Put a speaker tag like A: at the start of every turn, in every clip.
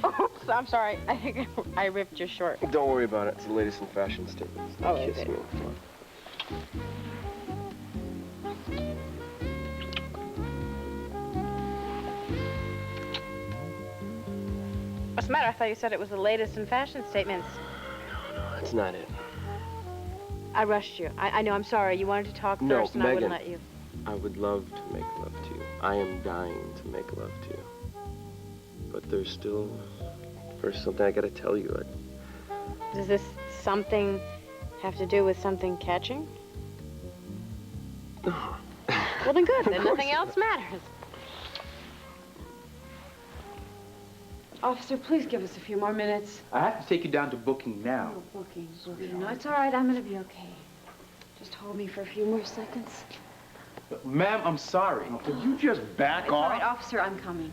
A: Oops, I'm sorry. I think I ripped your short.
B: Don't worry about it. It's the latest in fashion statements.
A: Oh,
B: Kiss
A: is
B: me.
A: it?
B: Come on.
A: What's the matter? I thought you said it was the latest in fashion statements.
B: No, that's not it.
A: I rushed you. I know, I'm sorry. You wanted to talk
B: No,
A: first and I wouldn't
B: Megan.
A: let you.
B: I would love to make love to you. I am dying to make love to you. But there's still first something I gotta tell you.
A: Does this something have to do with something catching?
B: No.
A: Well, then good. Then nothing else matters.
C: Officer, please give us a few more minutes.
D: I have to take you down to booking now.
C: Oh, booking. No, it's all right. I'm going to be okay. Just hold me for a few more seconds.
D: Ma'am, I'm sorry.
E: Could you just back
C: It's all
E: off?
C: right, officer, I'm coming.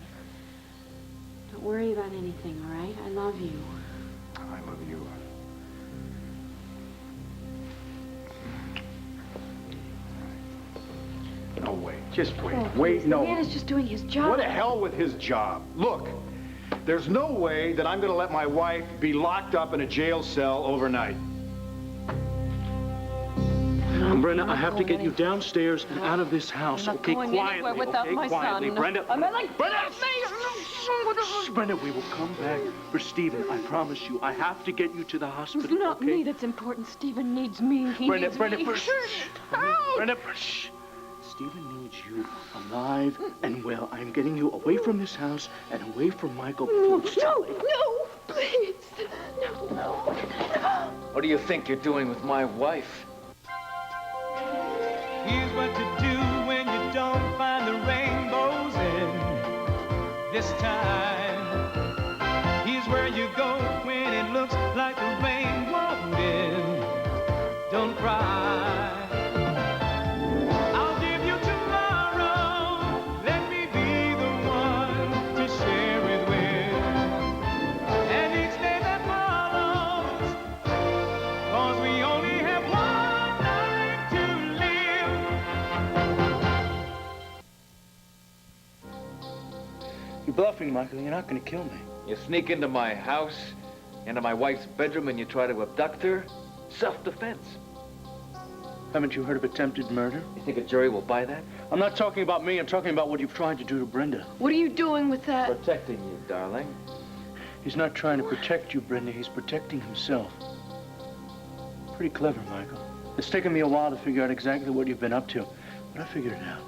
C: Don't worry about anything, all right? I love you.
E: I love you. No, wait. Just wait.
C: Oh,
E: Wait,
C: please,
E: no.
C: The man is just doing his job.
E: What the hell with his job? Look, there's no way that I'm going to let my wife be locked up in a jail cell overnight.
F: Brenda, I have to get you downstairs and out of this house.
C: I'm not
F: Okay,
C: going
F: quietly.
C: anywhere without
F: Okay,
C: my
F: quietly.
C: son.
F: Brenda.
C: I'm not like
F: Brenda. Shh, Brenda, we will come back for Stephen. I promise you. I have to get you to the hospital.
C: It's not
F: okay?
C: me that's important. Stephen needs me. He
F: Brenda,
C: needs
F: Brenda,
C: me.
F: Brenda, shh. Stephen needs you alive and well. I'm getting you away from this house and away from Michael.
C: No, please. No.
G: What do you think you're doing with my wife?
H: Here's what to do when you don't find the rainbows in this time. Here's where you go when it looks like the rain won't end. Don't cry. I'll give you tomorrow. Let me be the one to share it with. And each day that follows, 'cause we only have one life to live.
F: You're bluffing, Michael. You're not going to kill me.
G: You sneak into my house, into my wife's bedroom, and you try to abduct her? Self-defense.
F: Haven't you heard of attempted murder?
G: You think a jury will buy that?
F: I'm not talking about me. I'm talking about what you've tried to do to Brenda.
C: What are you doing with that?
G: Protecting you, darling.
F: He's not trying to protect you, Brenda. He's protecting himself. Pretty clever, Michael. It's taken me a while to figure out exactly what you've been up to, but I figured it out.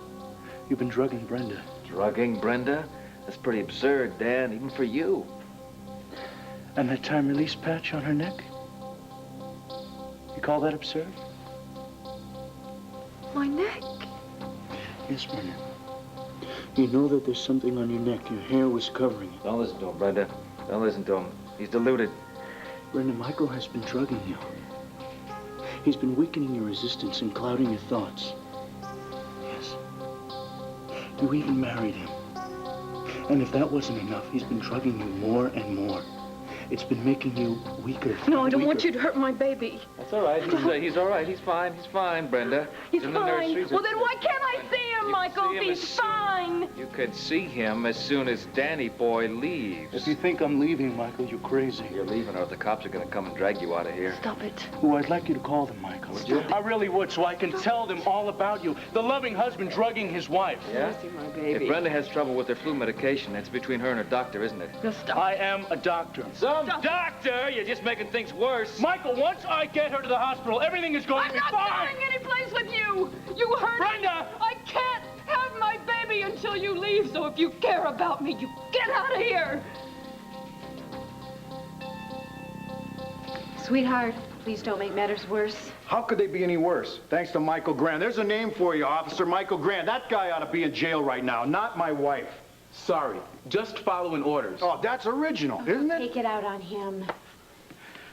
F: You've been drugging Brenda.
G: Drugging Brenda? That's pretty absurd, Dan, even for you.
F: And that time release patch on her neck? You call that absurd?
C: My neck.
F: Yes, Brenda. You know that there's something on your neck. Your hair was covering it.
G: Don't listen to him, Brenda. Don't listen to him. He's deluded.
F: Brenda, Michael has been drugging you. He's been weakening your resistance and clouding your thoughts. Yes. You even married him. And if that wasn't enough, he's been drugging you more and more. It's been making you weaker.
C: No, I don't
F: weaker.
C: want you to hurt my baby.
G: That's all right. He's all right. He's fine. He's fine, Brenda.
C: He's
G: in the
C: fine.
G: nursery.
C: Well, then why can't I see him,
G: You
C: Michael?
G: see him
C: He's
G: as soon-
C: fine.
G: You could see him as soon as Danny boy leaves.
F: If you think I'm leaving, Michael, you're crazy.
G: You're leaving, or the cops are going to come and drag you out of here.
C: Stop it.
F: Oh, I'd like you to call them, Michael.
G: Would you?
F: I really would, so I can tell them all about you. The loving husband drugging his wife.
G: Yeah?
C: I see my baby.
G: If Brenda has trouble with her flu medication, it's between her and her doctor, isn't it?
C: Just stop.
F: I am a doctor.
G: Some doctor? You're just making things worse.
F: Michael, once I get her to the hospital, everything is going
C: I'm
F: to be
C: not
F: fine.
C: going any place with you. You hurt
F: Brenda!
C: me. I can't have my baby until you leave. So if you care about me, you get out of here. Sweetheart, please don't make matters worse.
E: How could they be any worse? Thanks to Michael Grant. There's a name for you, Officer Michael Grant. That guy ought to be in jail right now, not my wife.
D: Sorry. Just following orders.
E: Oh, that's original, isn't it?
C: Take it out on him.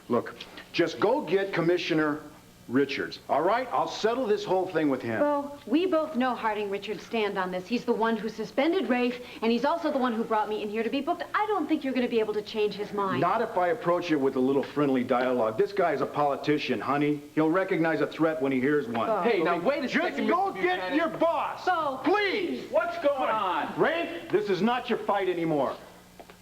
E: Look, just go get Commissioner Richards, all right? I'll settle this whole thing with him.
C: Well, we both know Harding Richards' stand on this. He's the one who suspended Rafe, and he's also the one who brought me in here to be booked. I don't think you're going to be able to change his mind.
E: Not if I approach it with a little friendly dialogue. This guy's a politician, honey. He'll recognize a threat when he hears one.
C: Oh.
D: Hey, now wait a
E: Just
D: second.
E: go
D: Mr.
E: get
D: Buchanan.
E: your boss.
C: Bo.
E: Please.
D: What's going on?
E: Rafe, this is not your fight anymore.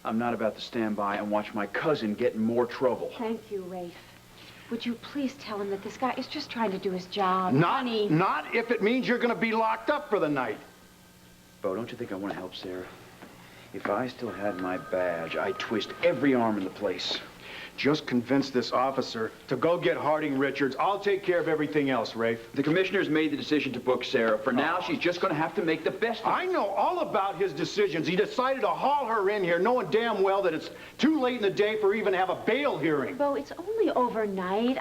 F: I'm not about to stand by and watch my cousin get in more trouble.
C: Thank you, Rafe. Would you please tell him that this guy is just trying to do his job?
E: Not if it means you're going to be locked up for the night.
F: Bo, don't you think I want to help Sarah? If I still had my badge, I'd twist every arm in the place.
E: Just convince this officer to go get Harding Richards. I'll take care of everything else, Rafe.
F: The commissioner's made the decision to book Sarah. For now, she's just going to have to make the best of it.
E: I know all about his decisions. He decided to haul her in here, knowing damn well that it's too late in the day for even to have a bail hearing.
C: Bo, it's only overnight.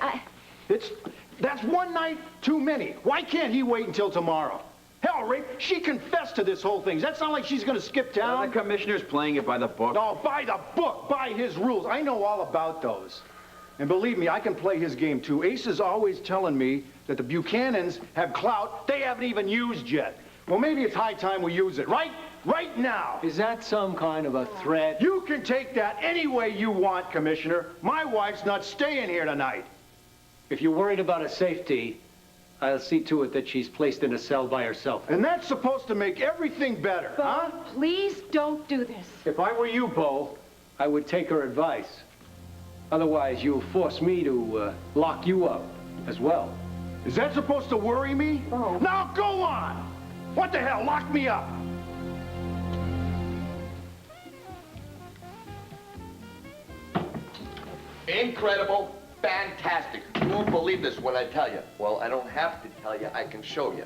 E: That's one night too many. Why can't he wait until tomorrow? Hell, Rafe, she confessed to this whole thing. Does that sound like she's going to skip town?
F: The commissioner's playing it by the book.
E: No, by the book, by his rules. I know all about those. And believe me, I can play his game, too. Ace is always telling me that the Buchanans have clout they haven't even used yet. Well, maybe it's high time we use it, right? Right now.
I: Is that some kind of a threat?
E: You can take that any way you want, Commissioner. My wife's not staying here tonight.
I: If you're worried about her safety, I'll see to it that she's placed in a cell by herself.
E: And that's supposed to make everything better,
C: Bo,
E: huh?
C: please don't do this.
I: If I were you, Bo, I would take her advice. Otherwise, you'll force me to lock you up as well.
E: Is that supposed to worry me?
C: Bo.
E: Now go on! What the hell? Lock me up!
B: Incredible. Fantastic. You won't believe this when I tell you. Well, I don't have to tell you. I can show you.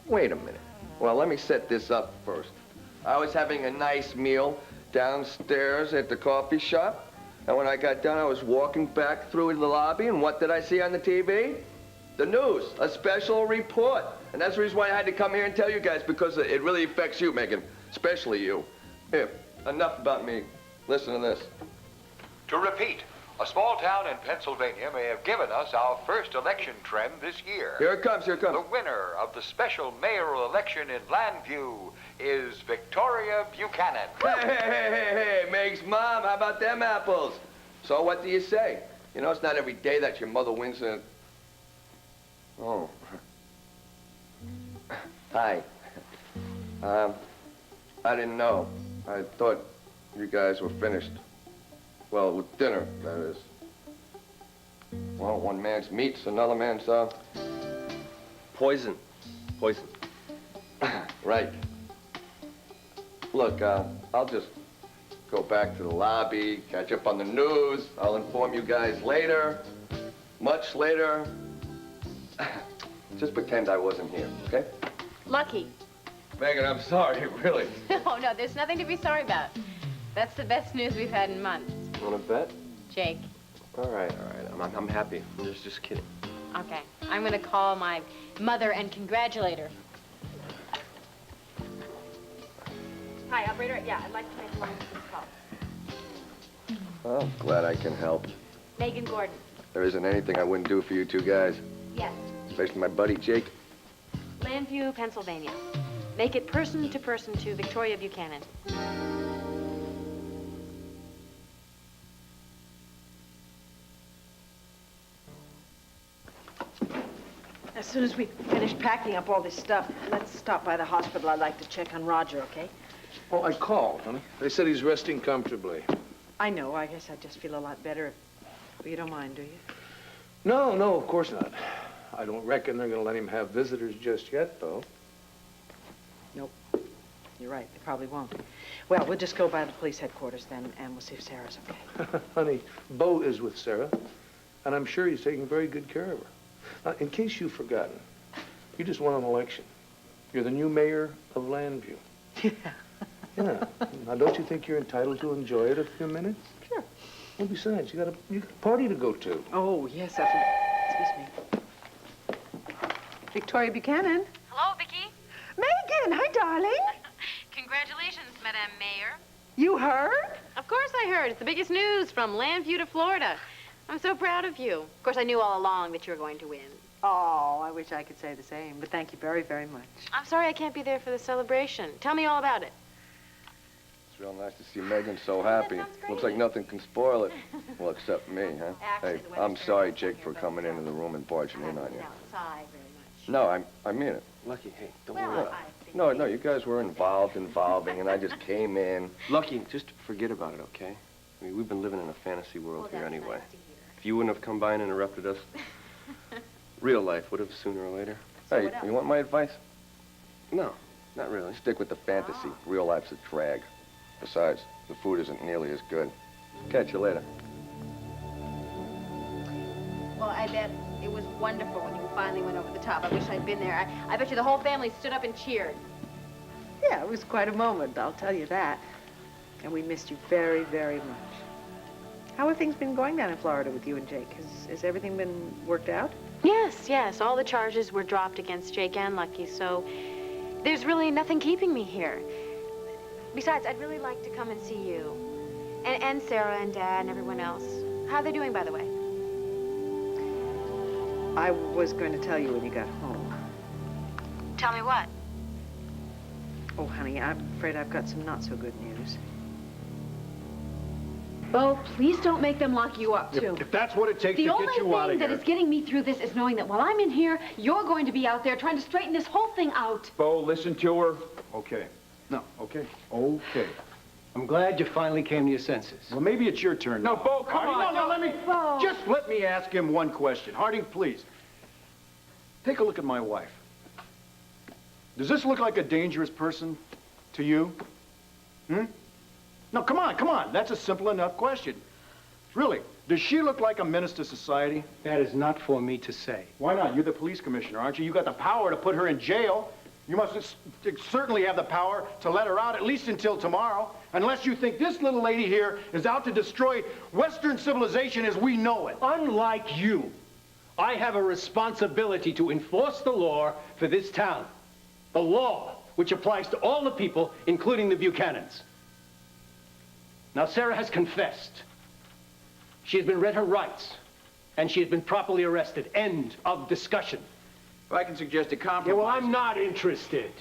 B: Wait a minute. Well, let me set this up first. I was having a nice meal downstairs at the coffee shop. And when I got done, I was walking back through the lobby, and what did I see on the TV? The news, a special report. And that's the reason why I had to come here and tell you guys, because it really affects you, Megan, especially you. Here, enough about me. Listen to this.
J: To repeat, a small town in Pennsylvania may have given us our first election trend this year.
B: Here it comes, here it comes.
J: The winner of the special mayoral election in Blandview is Victoria Buchanan.
B: Hey, Meg's mom, how about them apples? So what do you say? You know, it's not every day that your mother wins a... Oh. Hi. I didn't know. I thought you guys were finished. Well, with dinner, that is. Well, one man's meat's another man's, poison. Poison. Right. Look, I'll just go back to the lobby, catch up on the news. I'll inform you guys later, much later. Just pretend I wasn't here, okay?
A: Lucky.
B: Megan, I'm sorry, really.
A: No, there's nothing to be sorry about. That's the best news we've had in months.
B: Want to bet?
A: Jake.
B: All right. I'm happy. I'm just kidding.
A: Okay. I'm gonna call my mother and congratulate her. Hi, operator. Yeah, I'd like to make a long-distance call.
B: I'm glad I can help.
A: Megan Gordon.
B: There isn't anything I wouldn't do for you two guys.
A: Yes.
B: Especially my buddy, Jake.
A: Blandview, Pennsylvania. Make it person to Victoria Buchanan.
K: As soon as we finish packing up all this stuff, let's stop by the hospital. I'd like to check on Roger, okay?
L: Oh, I called, honey. They said he's resting comfortably.
K: I know. I guess I'd just feel a lot better if you don't mind, do you?
L: No, of course not. I don't reckon they're going to let him have visitors just yet, though.
K: Nope. You're right. They probably won't. Well, we'll just go by the police headquarters then, and we'll see if Sarah's okay.
L: Honey, Bo is with Sarah, and I'm sure he's taking very good care of her. Now, in case you've forgotten, you just won an election. You're the new mayor of Landview. Yeah. Now, don't you think you're entitled to enjoy it a few minutes?
K: Sure.
L: Well, besides, you got a party to go to.
K: Oh, yes, excuse me. Victoria Buchanan.
A: Hello, Vicki.
K: Megan, hi, darling.
A: Congratulations, Madame Mayor.
K: You heard?
A: Of course I heard. It's the biggest news from Landview to Florida. I'm so proud of you. Of course, I knew all along that you were going to win.
K: Oh, I wish I could say the same, but thank you very, very much.
A: I'm sorry I can't be there for the celebration. Tell me all about it.
B: It's real nice to see Megan so happy.
A: that sounds great.
B: Looks like nothing can spoil it. Well, except me, huh?
A: Actually,
B: Hey,
A: the weather's
B: I'm
A: very
B: sorry,
A: nice
B: Jake,
A: here,
B: for
A: but,
B: coming into the room and barging in on you.
A: No, sorry very much.
B: No, I mean it.
L: Lucky, hey, don't
A: Well,
L: worry.
A: I
B: No, no, you guys were involving, and I just came in.
M: Lucky, just forget about it, okay? I mean, we've been living in a fantasy world here anyway. If you wouldn't have come by and interrupted us, real life would have sooner or later.
B: So hey, you want my advice?
M: No, not really.
B: Stick with the fantasy. Real life's a drag. Besides, the food isn't nearly as good. Catch you later.
A: Well, I bet it was wonderful when you finally went over the top. I wish I'd been there. I bet you the whole family stood up and cheered.
K: Yeah, it was quite a moment, I'll tell you that. And we missed you very, very much. How have things been going down in Florida with you and Jake? Has everything been worked out?
A: Yes, yes. All the charges were dropped against Jake and Lucky, so there's really nothing keeping me here. Besides, I'd really like to come and see you. And Sarah and Dad and everyone else. How are they doing, by the way?
K: I was going to tell you when you got home.
A: Tell me what?
K: Oh, honey, I'm afraid I've got some not so good news.
C: Bo, please don't make them lock you up, too.
E: If that's what it takes to get you out of here.
C: The only thing that is getting me through this is knowing that while I'm in here, you're going to be out there trying to straighten this whole thing out.
E: Bo, listen to her. Okay. No, okay. Okay.
I: I'm glad you finally came to your senses.
E: Well, maybe it's your turn.
I: No, Bo, come on.
C: Bo.
E: Just let me ask him one question. Harding, please. Take a look at my wife. Does this look like a dangerous person to you? No, come on. That's a simple enough question. Really, does she look like a menace to society?
I: That is not for me to say.
E: Why not? You're the police commissioner, aren't you? You got the power to put her in jail. You must certainly have the power to let her out, at least until tomorrow, unless you think this little lady here is out to destroy Western civilization as we know it.
I: Unlike you, I have a responsibility to enforce the law for this town. The law, which applies to all the people, including the Buchanans. Now, Sarah has confessed. She has been read her rights, and she has been properly arrested. End of discussion.
M: If I can suggest a compromise...
I: Yeah, well, I'm not interested.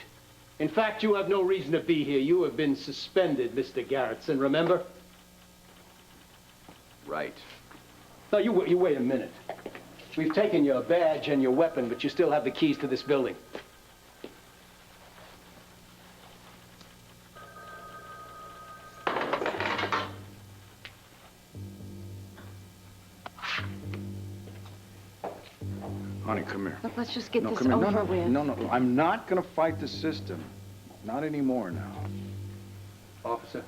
I: In fact, you have no reason to be here. You have been suspended, Mr. Garrettson, remember?
M: Right.
I: No, you wait a minute. We've taken your badge and your weapon, but you still have the keys to this building.
E: Honey, come here.
C: Look, let's just get this
E: come here.
C: over with.
E: No. I'm not going to fight the system. Not anymore now.
I: Officer,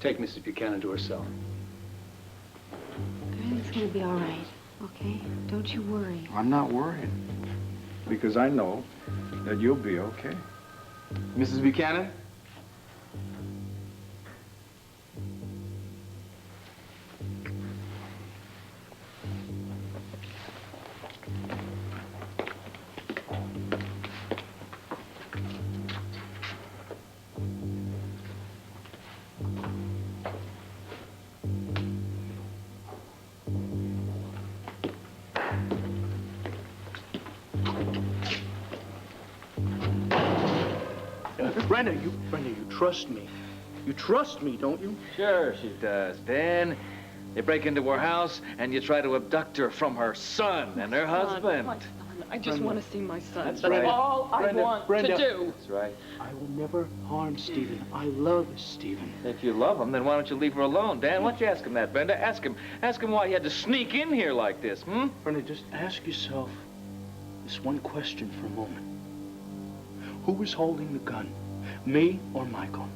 I: take Mrs. Buchanan to her cell.
C: Everything's going to be all right, okay? Don't you worry.
E: I'm not worried. Because I know that you'll be okay.
D: Mrs. Buchanan?
F: Brenda, you trust me. You trust me, don't you?
G: Sure she does, Dan. You break into her house and you try to abduct her from her son and her husband.
N: My son. I just want to see my son.
G: That's
N: That's
G: right.
N: all I want to do.
G: That's right.
F: I will never harm Stephen. I love Stephen.
G: If you love him, then why don't you leave her alone? Dan, why don't you ask him that, Brenda? Ask him why he had to sneak in here like this,
F: Brenda, just ask yourself this one question for a moment. Who was holding the gun? Me or Michael?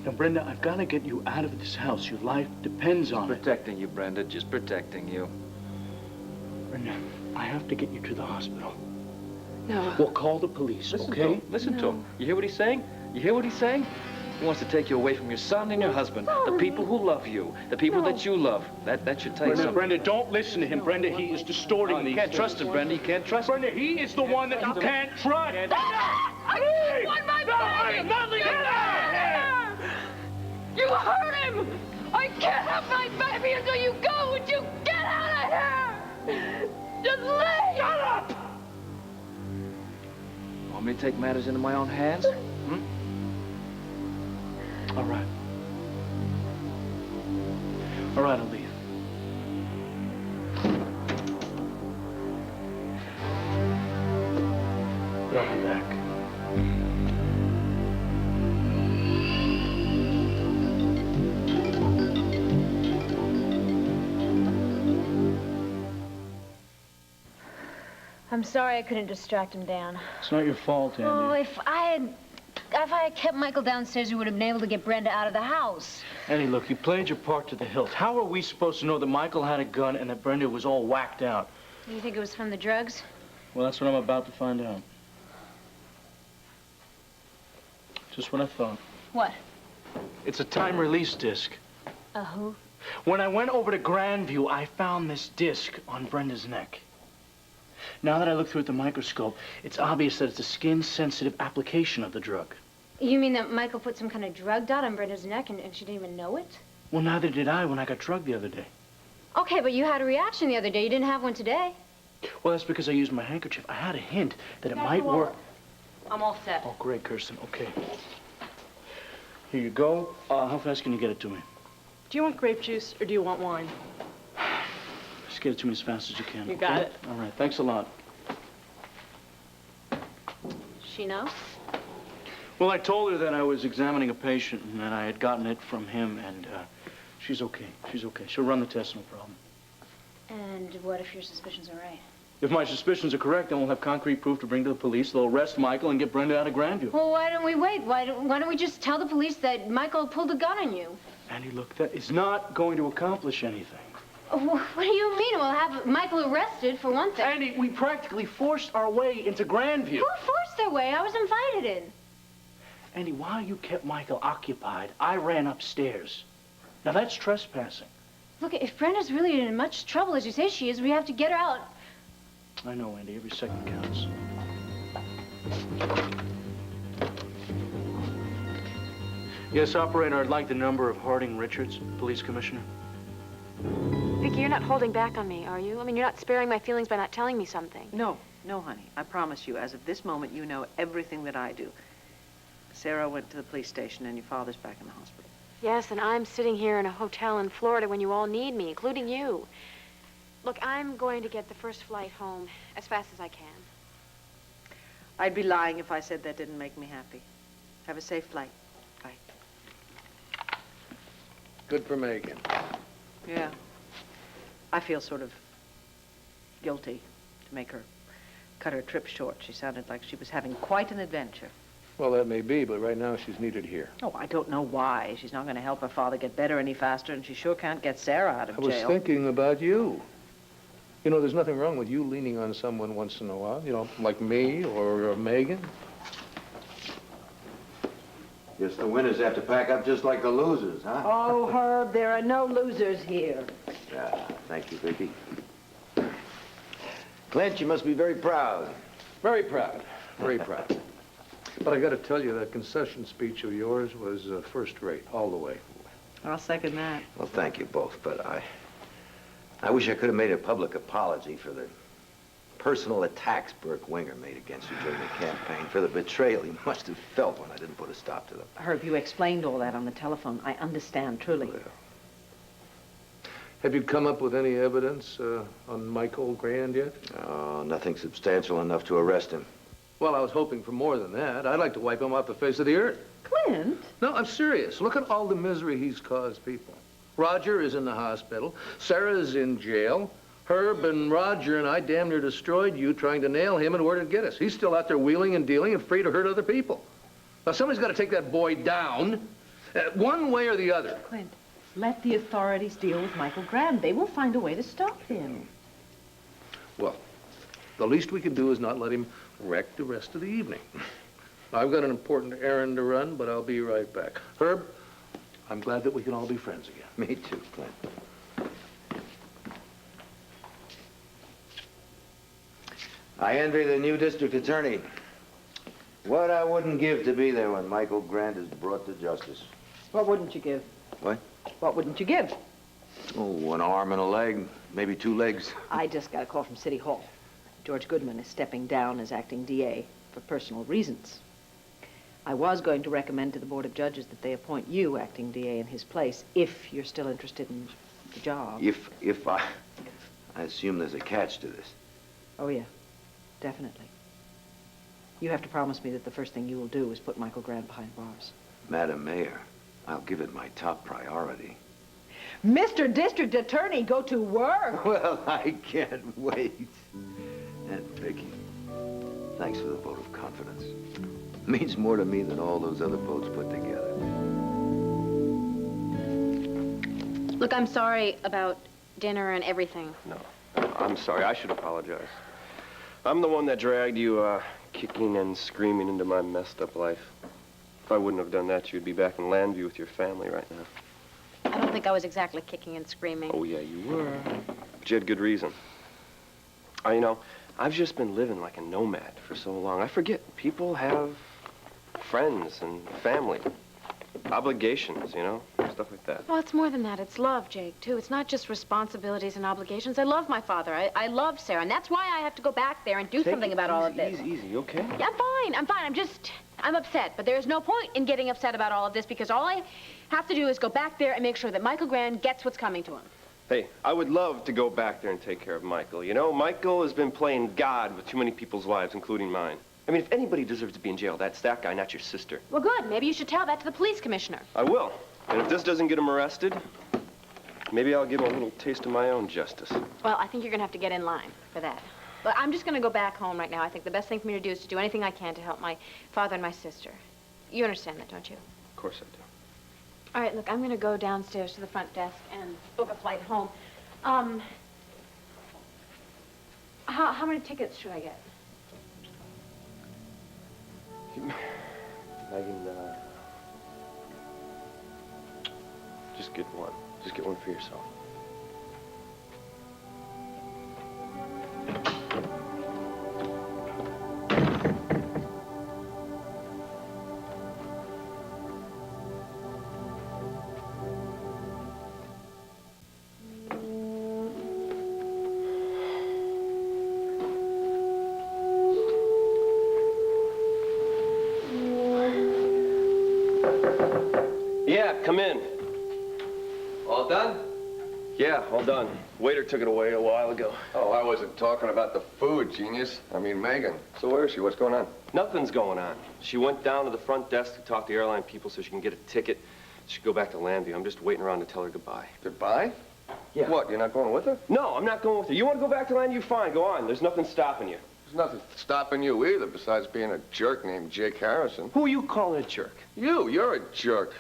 F: Now, Brenda, I've got to get you out of this house. Your life depends on it.
G: Protecting you, Brenda, just protecting you.
F: Brenda, I have to get you to the hospital.
N: No.
F: We'll call the police, okay?
G: Listen to him. You hear what he's saying? You hear what he's saying? He wants to take you away from your son and your husband, the people who love you, the people that you love. That should tell you something.
F: Brenda, don't listen to him. Brenda, he is distorting these
G: You can't
F: things.
G: trust him, Brenda. You can't trust him.
F: Brenda, he is the one that you can't trust.
N: I want my baby!
F: Nothing!
N: Get out of here! You hurt him! I can't have my baby until you go! Would you get out of here? Just leave! Shut up!
G: Want me to take matters into my own hands?
F: All right. All right, I'll leave. But I'll be back.
C: I'm sorry I couldn't distract him, Dan.
F: It's not your fault, Andy.
C: Oh, if I had kept Michael downstairs, we would have been able to get Brenda out of the house.
F: Andy, look, you played your part to the hilt. How are we supposed to know that Michael had a gun and that Brenda was all whacked out?
C: You think it was from the drugs?
F: Well, that's what I'm about to find out. Just what I thought.
C: What?
F: It's a time-release disc.
C: A who?
F: When I went over to Grandview, I found this disc on Brenda's neck. Now that I look through it with the microscope, it's obvious that it's a skin-sensitive application of the drug.
C: You mean that Michael put some kind of drug dot on Brenda's neck and she didn't even know it?
F: Well, neither did I when I got drugged the other day.
C: Okay, but you had a reaction the other day. You didn't have one today.
F: Well, that's because I used my handkerchief. I had a hint that it might work.
C: I'm all set.
F: Oh, great, Kirsten. Okay. Here you go. How fast can you get it to me?
O: Do you want grape juice or do you want wine?
F: Just get it to me as fast as you can.
O: You got it.
F: All right. Thanks a lot.
C: She know?
F: Well, I told her that I was examining a patient and that I had gotten it from him, and she's okay. She's okay. She'll run the test, no problem.
C: And what if your suspicions are right?
F: If my suspicions are correct, then we'll have concrete proof to bring to the police. They'll arrest Michael and get Brenda out of Grandview.
C: Well, why don't we wait? Why don't we just tell the police that Michael pulled a gun on you?
F: Andy, look, that is not going to accomplish anything.
C: What do you mean? We'll have Michael arrested, for one thing.
F: Andy, we practically forced our way into Grandview.
C: Who forced their way? I was invited in.
F: Andy, while you kept Michael occupied, I ran upstairs. Now, that's trespassing.
C: Look, if Brenda's really in much trouble, as you say she is, we have to get her out.
F: I know, Andy. Every second counts. Yes, operator, I'd like the number of Harding Richards, police commissioner.
A: Vicky, you're not holding back on me, are you? I mean, you're not sparing my feelings by not telling me something.
K: No, no, honey. I promise you, as of this moment, you know everything that I do. Sarah went to the police station and your father's back in the hospital.
A: Yes, and I'm sitting here in a hotel in Florida when you all need me, including you. Look, I'm going to get the first flight home as fast as I can.
K: I'd be lying if I said that didn't make me happy. Have a safe flight. Bye.
L: Good for Megan.
K: Yeah. I feel sort of guilty to make her cut her trip short. She sounded like she was having quite an adventure.
L: Well, that may be, but right now she's needed here.
K: Oh, I don't know why. She's not going to help her father get better any faster, and she sure can't get Sarah out of
L: I was
K: jail.
L: thinking about you. You know, there's nothing wrong with you leaning on someone once in a while, you know, like me or Megan.
P: Guess the winners have to pack up just like the losers, huh?
Q: Oh, Herb, there are no losers here.
P: Yeah, thank you, Vicky. Clint, you must be very proud.
L: Very proud. Very proud. But I got to tell you, that concession speech of yours was first rate, all the way.
K: I'll second that.
P: Well, thank you both, but I wish I could have made a public apology for the personal attacks Burke Winger made against you during the campaign, for the betrayal he must have felt when I didn't put a stop to them.
K: Herb, you explained all that on the telephone. I understand, truly.
L: Well, have you come up with any evidence on Michael Grand yet?
P: Oh, nothing substantial enough to arrest him.
L: Well, I was hoping for more than that. I'd like to wipe him off the face of the earth.
K: Clint?
L: No, I'm serious. Look at all the misery he's caused people. Roger is in the hospital. Sarah's in jail. Herb and Roger and I damn near destroyed you trying to nail him, and where did it get us? He's still out there wheeling and dealing and free to hurt other people. Now, somebody's got to take that boy down, one way or the other.
K: Clint, let the authorities deal with Michael Graham. They will find a way to stop him.
L: Well, the least we can do is not let him wreck the rest of the evening. I've got an important errand to run, but I'll be right back. Herb, I'm glad that we can all be friends again.
P: Me too, Clint. I envy the new district attorney. What I wouldn't give to be there when Michael Grant is brought to justice.
Q: What wouldn't you give?
P: What?
Q: What wouldn't you give?
P: Oh, an arm and a leg, maybe 2 legs.
K: I just got a call from City Hall. George Goodman is stepping down as acting DA for personal reasons. I was going to recommend to the Board of Judges that they appoint you acting DA in his place, if you're still interested in the job.
P: I assume there's a catch to this.
K: Oh, yeah, definitely. You have to promise me that the first thing you will do is put Michael Grant behind bars.
P: Madam Mayor, I'll give it my top priority.
Q: Mr. District Attorney, go to work.
P: Well, I can't wait. And Vicky, thanks for the vote of confidence. It means more to me than all those other votes put together.
A: Look, I'm sorry about dinner and everything.
M: No, I'm sorry. I should apologize. I'm the one that dragged you kicking and screaming into my messed up life. If I wouldn't have done that, you'd be back in Landview with your family right now.
A: I don't think I was exactly kicking and screaming.
M: Oh, yeah, you were. But you had good reason. You know, I've just been living like a nomad for so long. I forget people have friends and family, obligations, you know, stuff like that.
A: Well, it's more than that. It's love, Jake, too. It's not just responsibilities and obligations. I love my father. I love Sarah, and that's why I have to go back there and do something about all of this.
M: Easy, you okay?
A: Yeah, I'm fine. I'm upset. But there's no point in getting upset about all of this because all I have to do is go back there and make sure that Michael Grant gets what's coming to him.
M: Hey, I would love to go back there and take care of Michael. You know, Michael has been playing God with too many people's lives, including mine. I mean, if anybody deserves to be in jail, that's that guy, not your sister.
A: Well, good. Maybe you should tell that to the police commissioner.
M: I will. And if this doesn't get him arrested, maybe I'll give him a little taste of my own justice.
A: Well, I think you're going to have to get in line for that. But I'm just going to go back home right now. I think the best thing for me to do is to do anything I can to help my father and my sister. You understand that, don't you?
M: Of course I do.
A: All right, look, I'm going to go downstairs to the front desk and book a flight home. How many tickets should I get?
M: Megan, just get one. Just get one for yourself. Yeah, come in.
B: All done?
M: Yeah, all done. Waiter took it away a while ago.
B: Oh, I wasn't talking about the food, genius. I mean, Megan. So where is she? What's going on?
M: Nothing's going on. She went down to the front desk to talk to airline people so she can get a ticket. She should go back to Landview. I'm just waiting around to tell her goodbye.
B: Goodbye?
M: Yeah.
B: What, you're not going with her?
M: No, I'm not going with her. You want to go back to Landview? Fine, go on. There's nothing stopping you.
B: There's nothing stopping you either, besides being a jerk named Jake Harrison.
M: Who are you calling a jerk?
B: You're a jerk.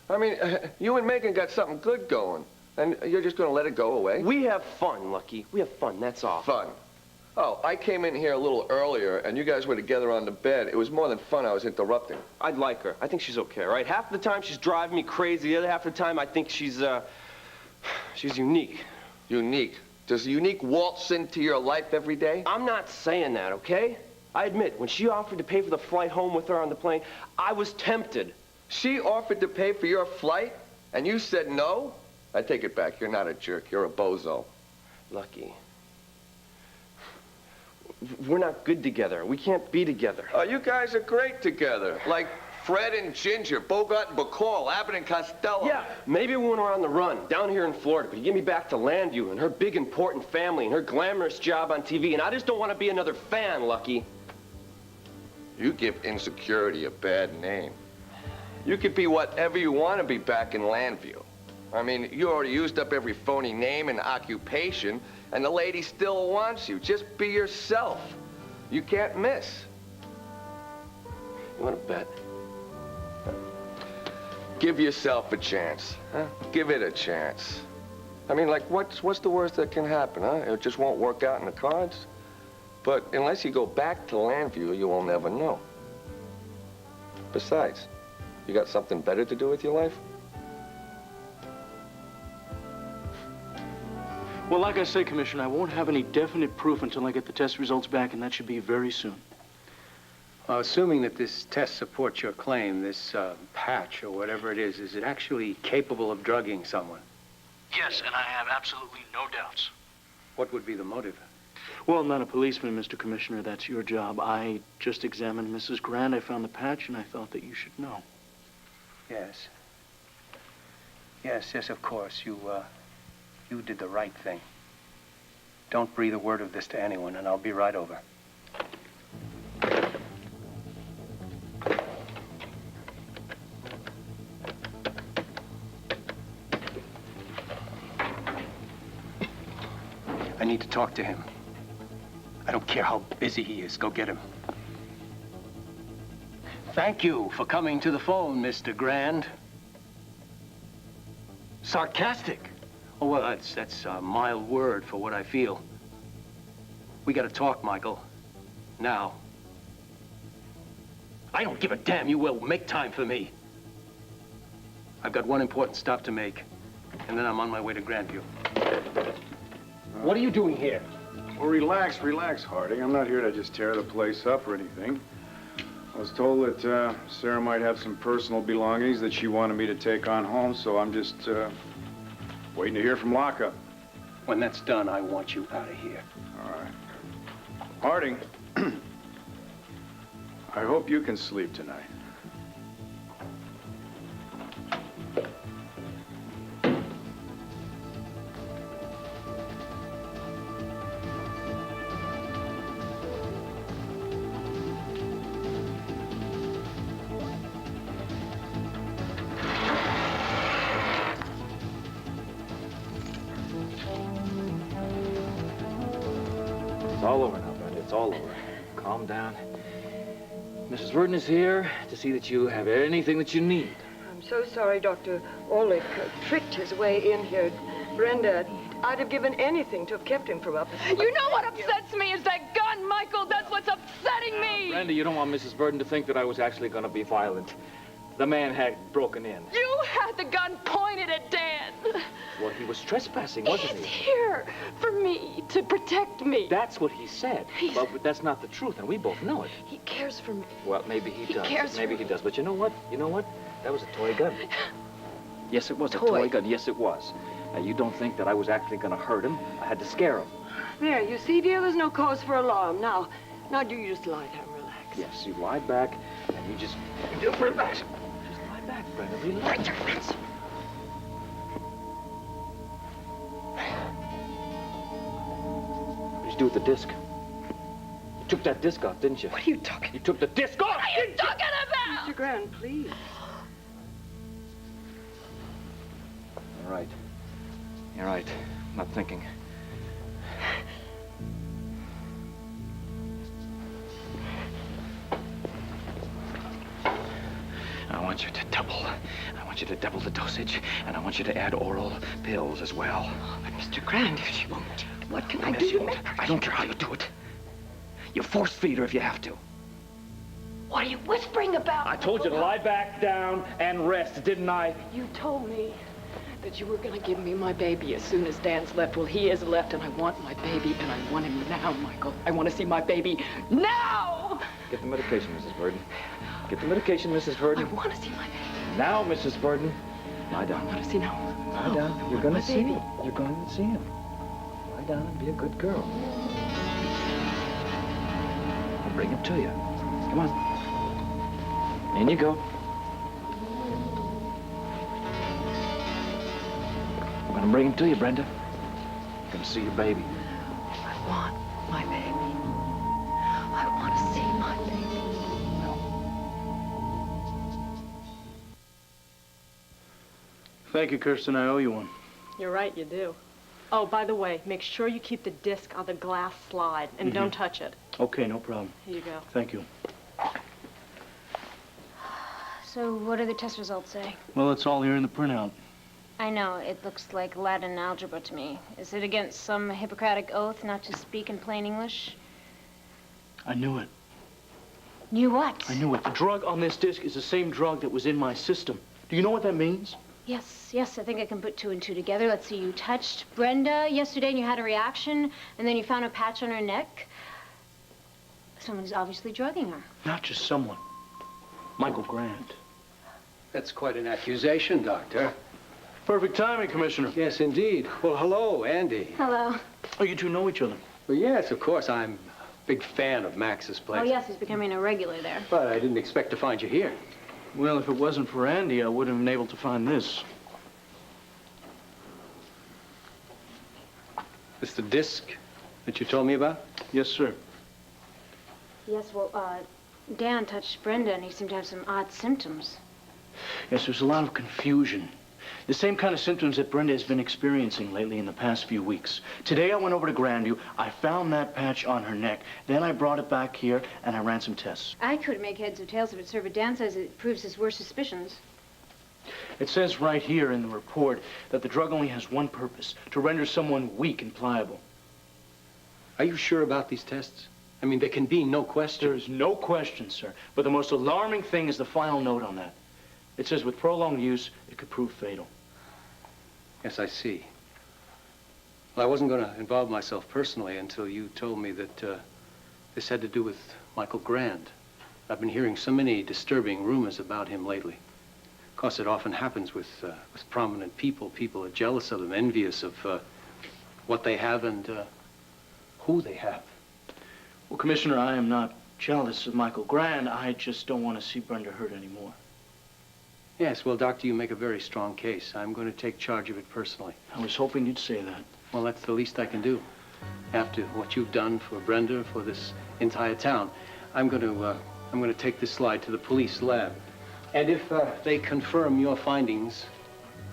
B: I mean, you and Megan got something good going, and you're just going to let it go away?
M: We have fun, Lucky. We have fun, that's all.
B: Fun? Oh, I came in here a little earlier, and you guys were together on the bed. It was more than fun. I was interrupting.
M: I'd like her. I think she's okay, right? Half the time she's driving me crazy. The other half of the time I think she's unique.
B: Unique? Does unique waltz into your life every day?
M: I'm not saying that, okay? I admit, when she offered to pay for the flight home with her on the plane, I was tempted.
B: She offered to pay for your flight, and you said no? I take it back. You're not a jerk. You're a bozo.
M: Lucky. We're not good together. We can't be together.
B: Oh, you guys are great together. Like Fred and Ginger, Bogart and Bacall, Abbott and Costello.
M: Yeah, maybe when we're on the run, down here in Florida, but you get me back to Landview and her big, important family and her glamorous job on TV, and I just don't want to be another fan, Lucky.
B: You give insecurity a bad name. You could be whatever you want to be back in Landview. I mean, you already used up every phony name and occupation, and the lady still wants you. Just be yourself. You can't miss.
M: You want to bet?
B: Give yourself a chance, huh? Give it a chance. I mean, like, what's the worst that can happen, huh? It just won't work out in the cards. But unless you go back to Landview, you will never know. Besides, you got something better to do with your life?
F: Well, like I say, Commissioner, I won't have any definite proof until I get the test results back, and that should be very soon.
I: Assuming that this test supports your claim, this patch or whatever it is it actually capable of drugging someone?
F: Yes, and I have absolutely no doubts.
I: What would be the motive?
F: Well, I'm not a policeman, Mr. Commissioner. That's your job. I just examined Mrs. Grant. I found the patch, and I thought that you should know.
I: Yes. Yes, of course. You did the right thing. Don't breathe a word of this to anyone, and I'll be right over. need to talk to him. I don't care how busy he is. Go get him. Thank you for coming to the phone, Mr. Grand. Sarcastic? Oh, well, that's a mild word for what I feel. We gotta talk, Michael. Now. I don't give a damn. You will make time for me. I've got one important stop to make, and then I'm on my way to Grandview. What are you doing here?
E: Well, relax, Harding. I'm not here to just tear the place up or anything. I was told that Sarah might have some personal belongings that she wanted me to take on home, so I'm just waiting to hear from lockup.
I: When that's done, I want you out of here.
E: All right. Harding, I hope you can sleep tonight.
G: It's all over now, Brenda. It's all over. Calm down. Mrs. Verdon is here to see that you have anything that you need.
R: I'm so sorry Dr. Oltl tricked his way in here. Brenda, I'd have given anything to have kept him from up.
N: You know what upsets me is that gun, Michael. That's what's upsetting me.
G: Brenda, you don't want Mrs. Verdon to think that I was actually going to be violent. The man had broken in.
N: You had the gun pointed at Dan.
G: Well, he was trespassing, wasn't
N: He's
G: he?
N: here for me, to protect me.
G: That's what he said. But that's not the truth, and we both know it.
N: He cares for me.
G: Well, maybe he does.
N: cares
G: Maybe
N: for
G: he does. But you know what? You know what? That was a toy gun. Yes, it was a toy gun. Yes, it was. Now, you don't think that I was actually going to hurt him. I had to scare him.
R: There, you see, dear, there's no cause for alarm. Now do you just lie there and relax.
G: Yes, you lie back, and you just relax. Just lie back, Brenda. Relax. What did you do with the disc? You took that disc off, didn't you?
R: What are you talking?
G: You took the disc off!
N: What are you talking about?
R: Mr. Grand, please.
G: You're right. You're right. I'm not thinking. I want you to double the dosage, and I want you to add oral pills as well.
R: But Mr. Grand, if she won't, what can I
G: Yes,
R: do
G: you
R: to
G: won't.
R: make her?
G: I don't care how you do it. You force feed her if you have to.
R: What are you whispering about?
G: I told you to lie back down and rest, didn't I?
R: You told me that you were going to give me my baby as soon as Dan's left. Well, he is left, and I want my baby, and I want him now, Michael. I want to see my baby now!
G: Get the medication, Mrs. Verdon. Get the medication, Mrs. Verdon.
R: I want to see my baby.
G: Now, Mrs. Verdon. Lie down.
R: I want to see now.
G: Lie down. You're going to see him. You're going to see him. Lie down and be a good girl. I'll bring him to you. Come on. In you go. I'm going to bring him to you, Brenda. You're going to see your baby.
R: I want my baby. I want to see my baby.
F: Thank you, Kirsten. I owe you one.
O: You're right, you do. Oh, by the way, make sure you keep the disc on the glass slide and don't touch it.
F: Okay, no problem.
O: Here you go.
F: Thank you.
A: So what do the test results say?
F: Well, it's all here in the printout.
A: I know, it looks like Latin algebra to me. Is it against some Hippocratic oath not to speak in plain English?
F: I knew it.
A: Knew what?
F: I knew it. The drug on this disc is the same drug that was in my system. Do you know what that means?
A: Yes, I think I can put two and two together. Let's see, you touched Brenda yesterday and you had a reaction, and then you found a patch on her neck. Someone's obviously drugging her.
F: Not just someone. Michael Grant.
S: That's quite an accusation, Doctor.
F: Perfect timing, Commissioner.
S: Yes, indeed. Well, hello, Andy.
A: Hello.
F: Oh, you two know each other?
S: Well, yes, of course. I'm a big fan of Max's place.
A: Oh, yes, he's becoming a regular there.
S: But I didn't expect to find you here.
F: Well, if it wasn't for Andy, I wouldn't have been able to find this.
S: This the disc that you told me about?
F: Yes, sir.
A: Yes, well, Dan touched Brenda and he seemed to have some odd symptoms.
F: Yes, there's a lot of confusion. The same kind of symptoms that Brenda has been experiencing lately in the past few weeks. Today I went over to Grandview, I found that patch on her neck, then I brought it back here and I ran some tests.
C: I couldn't make heads or tails of it, sir, but Dan says it proves his worst suspicions.
F: It says right here in the report that the drug only has one purpose, to render someone weak and pliable.
S: Are you sure about these tests? I mean, there can be no question.
F: There is no question, sir. But the most alarming thing is the final note on that. It says with prolonged use, it could prove fatal.
S: Yes, I see. Well, I wasn't going to involve myself personally until you told me that this had to do with Michael Grand. I've been hearing so many disturbing rumors about him lately. Of course, it often happens with prominent people. People are jealous of them, envious of what they have and who they have.
F: Well, Commissioner, I am not jealous of Michael Grand. I just don't want to see Brenda hurt anymore.
S: Yes, well, Doctor, you make a very strong case. I'm going to take charge of it personally.
F: I was hoping you'd say that.
S: Well, that's the least I can do. After what you've done for Brenda, for this entire town, I'm going to take this slide to the police lab. And if they confirm your findings,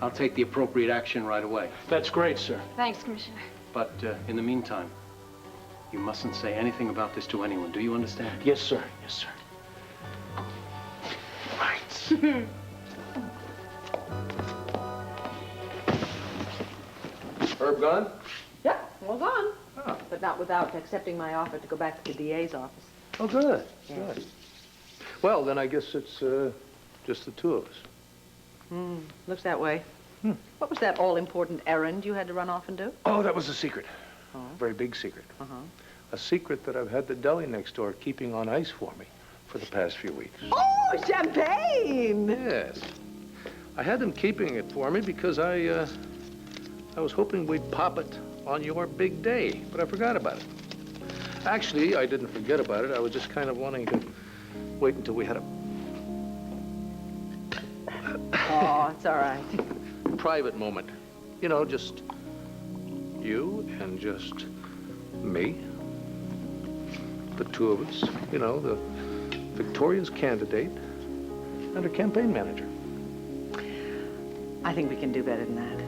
S: I'll take the appropriate action right away.
F: That's great, sir.
C: Thanks, Commissioner.
S: But in the meantime, you mustn't say anything about this to anyone. Do you understand?
F: Yes, sir. Yes, sir. Right.
L: Herb gone?
K: Yeah, well gone. Oh. But not without accepting my offer to go back to the DA's office.
L: Oh, good.
K: Yeah.
L: Good. Well, then I guess it's just the two of us.
K: Looks that way. What was that all-important errand you had to run off and do?
L: Oh, that was a secret. Oh. Very big secret. A secret that I've had the deli next door keeping on ice for me for the past few weeks.
K: Oh, champagne!
L: Yes. I had them keeping it for me because I was hoping we'd pop it on your big day, but I forgot about it. Actually, I didn't forget about it. I was just kind of wanting to wait until we had a
K: Oh, it's all right.
L: private moment. You know, just you and just me. The two of us, you know, the Victoria's candidate and her campaign manager.
K: I think we can do better than that.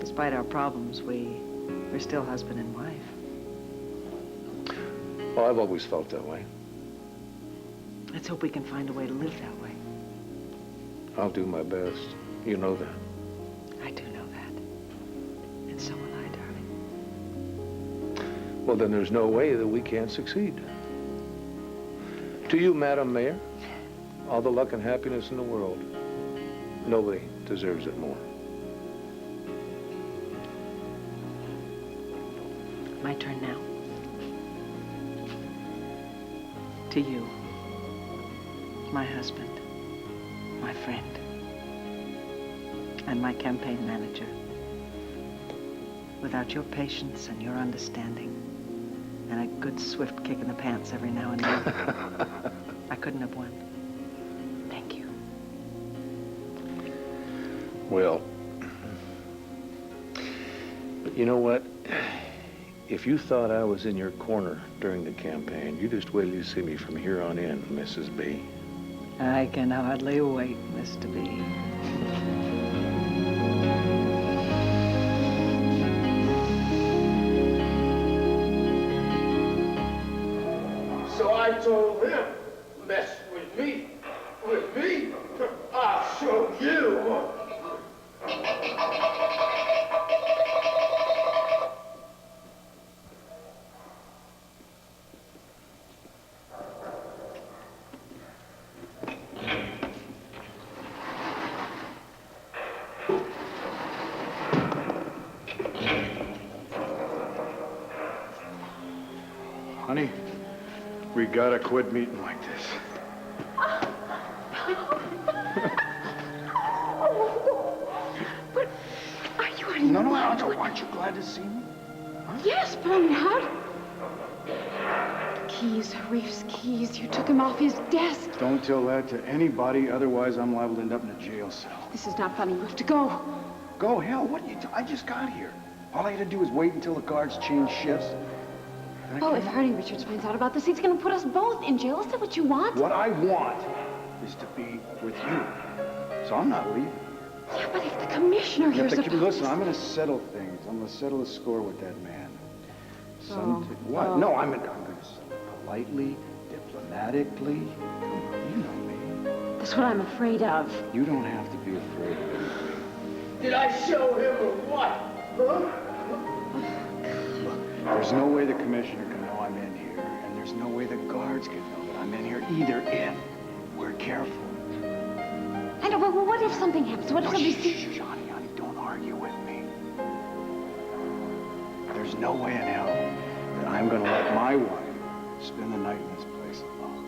K: Despite our problems, we're still husband and wife.
L: Well, I've always felt that way.
K: Let's hope we can find a way to live that way.
L: I'll do my best. You know that.
K: I do know that. And so will I, darling.
L: Well, then there's no way that we can't succeed. To you, Madam Mayor, all the luck and happiness in the world. Nobody deserves it more.
K: My turn now. To you, my husband, my friend, and my campaign manager. Without your patience and your understanding, and a good swift kick in the pants every now and then, I couldn't have won. Thank you.
L: Well, but you know what? If you thought I was in your corner during the campaign, you just wait till you see me from here on in, Mrs. B.
K: I can hardly wait, Mr. B.
T: So I told him, mess with me, I'll show you.
E: Honey, we gotta quit meeting like this.
N: But are you
E: No, aren't you glad to see me? Huh?
N: Yes, but I'm not. Keys, Reef's keys. You took him off his desk.
E: Don't tell that to anybody, otherwise I'm liable to end up in a jail cell.
N: This is not funny. We have to go.
E: Go, hell, what are you I just got here. All I had to do was wait until the guards changed shifts.
N: Oh, if Harding Richards finds out about this, he's going to put us both in jail. Is that what you want?
E: What I want is to be with you. So I'm not leaving.
C: Yeah, but if the commissioner hears about
E: Listen, I'm going to settle things. I'm going to settle the score with that man. What?
C: Oh.
E: No, I'm going to settle it politely, diplomatically. Come on, you know me.
C: That's what I'm afraid of.
E: You don't have to be afraid of anything.
T: Did I show him or what? Huh?
E: Look, there's no way the commissioner can know I'm in here, and there's no way the guards can know that I'm in here either. We're careful.
C: I know, but what if something happens? What if somebody sees...
E: Shh, honey, don't argue with me. There's no way in hell that I'm going to let my wife spend the night in this place alone.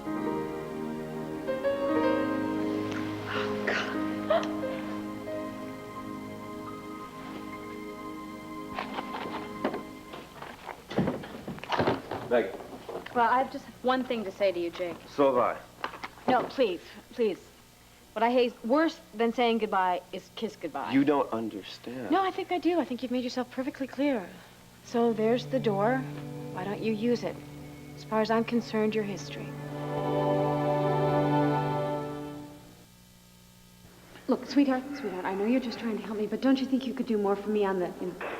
C: Oh, God.
M: Meg.
A: Well, I have just one thing to say to you, Jake.
M: So have I.
A: No, please, please. What I hate worse than saying goodbye is kiss goodbye.
M: You don't understand.
A: No, I think I do. I think you've made yourself perfectly clear. So there's the door. Why don't you use it? As far as I'm concerned, your history.
C: Look, sweetheart, I know you're just trying to help me, but don't you think you could do more for me on the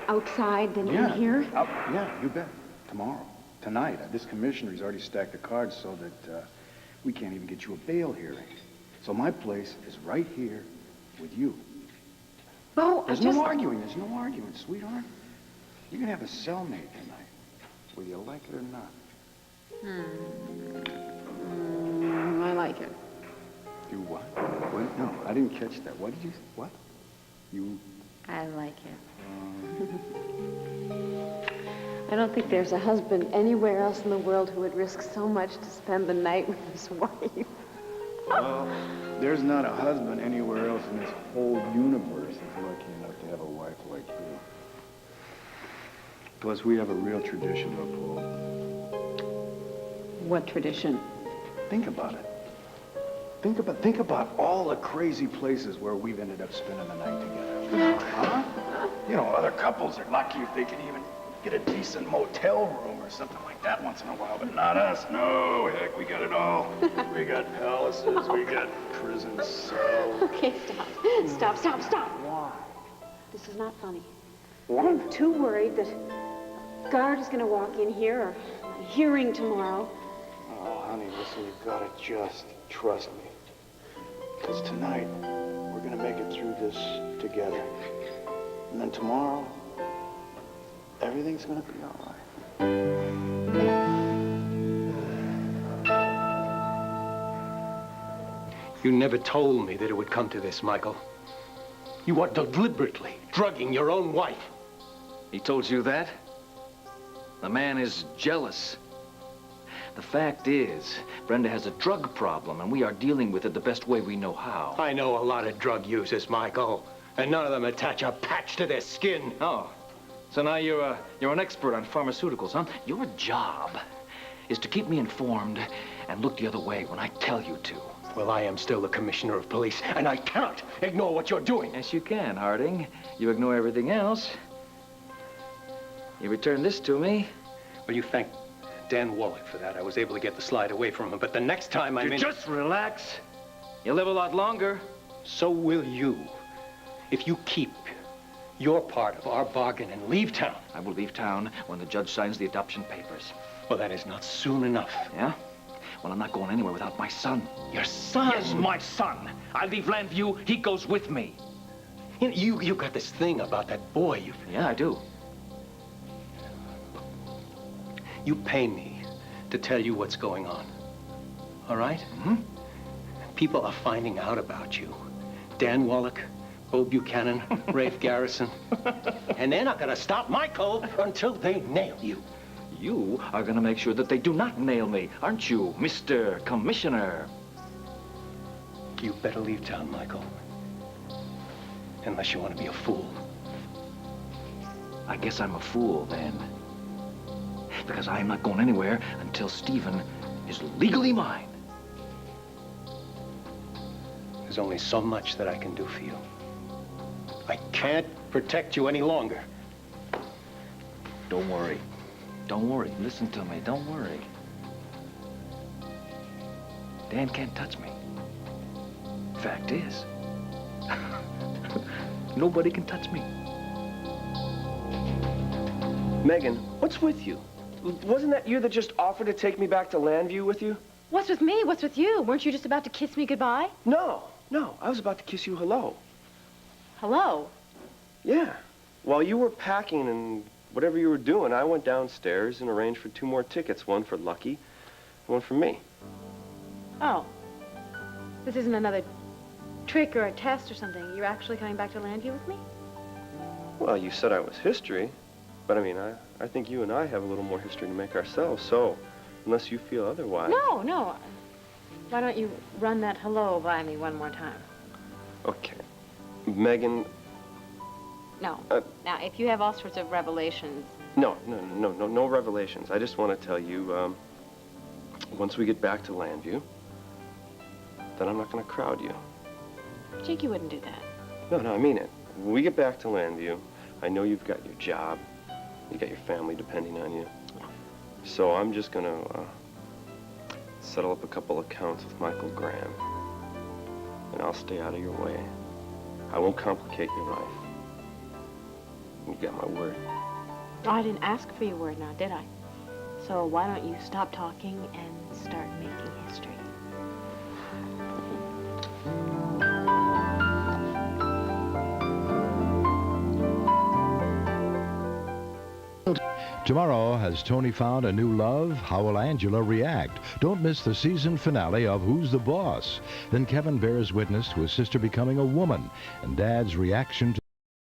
C: outside than in here?
E: Yeah, you bet. Tomorrow. Tonight. This commissioner's already stacked the cards so that we can't even get you a bail hearing. So my place is right here with you.
C: Bo,
E: There's no arguing, sweetheart. You can have a cellmate tonight, whether you like it or not.
C: I like it.
E: Do what? What? No, I didn't catch that. What did you... What? You...
C: I like it. I don't think there's a husband anywhere else in the world who would risk so much to spend the night with his wife.
E: Well, there's not a husband anywhere else in this whole universe that's lucky enough to have a wife like you. Plus, we have a real tradition to uphold.
C: What tradition?
E: Think about it. Think about all the crazy places where we've ended up spending the night together. Huh? You know, other couples are lucky if they can even get a decent motel room or something like that once in a while, but not us. No, heck, we got it all. We got palaces, we got prison cells.
C: Okay, stop.
E: Why?
C: This is not funny. I'm too worried that a guard is going to walk in here or a hearing tomorrow.
E: Oh, honey, listen, you've got to just trust me. Because tonight, we're going to make it through this together. And then tomorrow, everything's going to be all right.
S: You never told me that it would come to this, Michael. You are deliberately drugging your own wife.
G: He told you that? The man is jealous. The fact is, Brenda has a drug problem, and we are dealing with it the best way we know how.
S: I know a lot of drug users, Michael, and none of them attach a patch to their skin.
G: Oh, so now you're an expert on pharmaceuticals, huh? Your job is to keep me informed and look the other way when I tell you to.
S: Well, I am still the commissioner of police, and I cannot ignore what you're doing.
G: Yes, you can, Harding. You ignore everything else. You return this to me.
S: Well, you thank Dan Wallach for that. I was able to get the slide away from him, but the next time I'm in...
G: Just relax. You'll live a lot longer.
S: So will you, if you keep your part of our bargain and leave town.
G: I will leave town when the judge signs the adoption papers.
S: Well, that is not soon enough.
G: Yeah? Well, I'm not going anywhere without my son.
S: Your son?
G: Yes, my son. I leave Landview, he goes with me.
S: You got this thing about that boy.
G: Yeah, I do.
S: You pay me to tell you what's going on. All right?
G: Mm-hmm.
S: People are finding out about you. Dan Wallach, Bo Buchanan, Rafe Garrison. And they're not going to stop Michael until they nail you.
G: You are going to make sure that they do not nail me, aren't you, Mr. Commissioner?
S: You better leave town, Michael. Unless you want to be a fool.
G: I guess I'm a fool, then. Because I'm not going anywhere until Stephen is legally mine.
S: There's only so much that I can do for you. I can't protect you any longer.
G: Don't worry. Don't worry. Listen to me. Don't worry. Dan can't touch me. Fact is, Nobody can touch me.
M: Megan, what's with you? Wasn't that you that just offered to take me back to Landview with you?
A: What's with me? What's with you? Weren't you just about to kiss me goodbye?
M: No. I was about to kiss you hello.
A: Hello?
M: Yeah. While you were packing and whatever you were doing, I went downstairs and arranged for 2 more tickets, one for Lucky and one for me.
A: Oh. This isn't another trick or a test or something. You're actually coming back to Landview with me?
M: Well, you said I was history, but I mean, I think you and I have a little more history to make ourselves, so unless you feel otherwise.
A: No. Why don't you run that hello by me one more time?
M: Okay. Megan.
A: No. Now, if you have all sorts of revelations...
M: No revelations. I just want to tell you, once we get back to Landview, then I'm not going to crowd you.
A: Jake, you wouldn't do that.
M: No, I mean it. When we get back to Landview, I know you've got your job. You got your family depending on you. So I'm just going to settle up a couple accounts with Michael Graham. And I'll stay out of your way. I won't complicate your life. You got my word.
A: I didn't ask for your word now, did I? So why don't you stop talking and start making history?
U: Tomorrow, has Tony found a new love? How will Angela react? Don't miss the season finale of Who's the Boss? Then Kevin bears witness to his sister becoming a woman, and Dad's reaction to